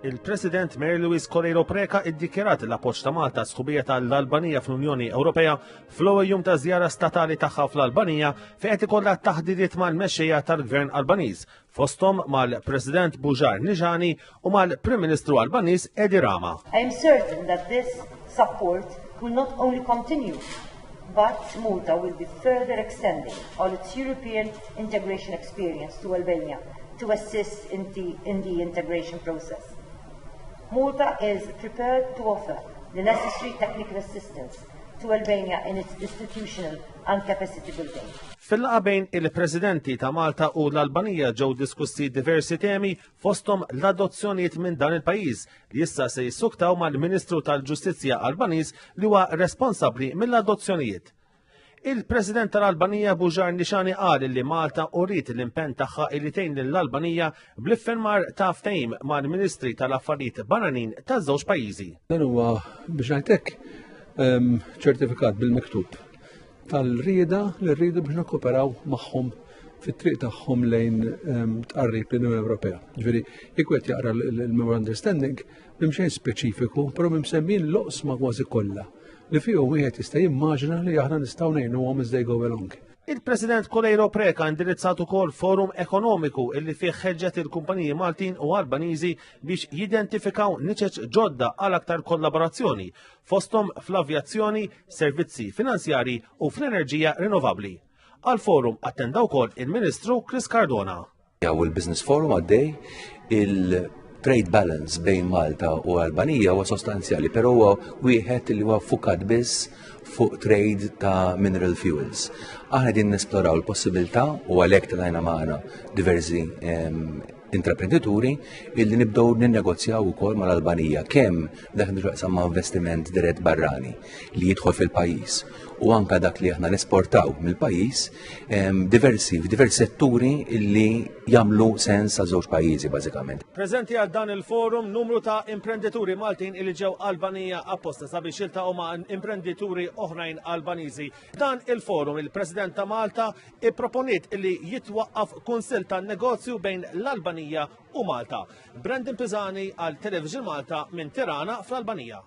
Il-President Mary Louise Correiro Preka iddikjarat l-appoġġ ta' Malta sħubija tal-Albanija fl-Unjoni Ewropea fl-ewwel jum ta' żjara statali tagħha fl-Albanija fejn qed ikollha taħdidiet mal-mexxejja tal-Gvern Albaniż, fosthom mal-President Bujar Nixani u mal-Prim Ministru Albaniż Edi Rama. I am certain that this support will not only continue, but Malta will be further extending all its European integration experience to Albania to assist in the integration process. Malta is prepared to offer the necessary technical assistance to Albania in its institutional and capacity building. Fil-laqa bejn il-Presidenti ta' Malta u l-Albanija ġew diskussi diversi temi fosthom l-adozzjonijiet minn dan il-pajjiż li issa se jissuktaw mal-Ministru tal-Ġustizzja Albaniż li huwa responsabbli mill-adozzjonijiet. Il-President tal-Albanija Bujar Nixani qal li Malta uriet l-impenn tagħha li tgħin lill-Albanija bl-iffirmar ta' ftehim mal-Ministri tal-Affarijiet Barranin taż-żewġ pajjiżi. Dan huwa biex ngħidlek ċertifikat bil-miktub tal-rieda li rridu biex nikkoperaw magħhom fit-triq tagħhom lejn tqarrib l-Unjoni Ewropea. Ġifieri jekk qed jaqra l-Memorandum Understanding b'imxejn speċifiku, però msemmin l-oqsma kważi kollha li fihom wieħed jista' jimmaġina li aħna nistgħu ngħinuhom as they go along. Il-President Correiro Preka indirizzat ukoll forum ekonomiku illi fih ħeġġet il-kumpaniji Maltin u Albaniżi biex jidentifikaw niċeċ ġodda għal aktar kollaborazzjoni fosthom fl-avjazzjoni, servizzi finanzjari u fl-enerġija rinnovabbli. Għal forum attendaw wkoll il-Ministru Chris Cardona. Il-Business Forum għaddej trade balance bejn Malta u Albanija huwa sostanzjali, però huwa wieħed li huwa fukat biss fuq trade ta' mineral fuels. Aħna din nesploraw l-possibilità u għalhekk tagħna magħna diversi intraprendituri illi nibdew ninnegozjaw ukoll mal-Albanija kemm dak nirraqsam ma' investiment dirett barrani li jidħol fil-pajjiż u anke dak li aħna nesportaw mill-pajjiż f'diversi setturi illi jagħmlu sens għal żewġ pajjiżi bażikament. Preżenti għal dan il-forum numru ta' imprendituri Maltin illi ġew Albanija apposta sabiex jiltaqgħu ma' imprendituri oħrajn Albaniżi. Dan il-forum il-President ta' Malta ipproponiet illi jitwaqqaf kunsill tan-negozju bejn l-Albanija u Malta. Brendan Pisani għal Television Malta minn Tirana fl-Albanija.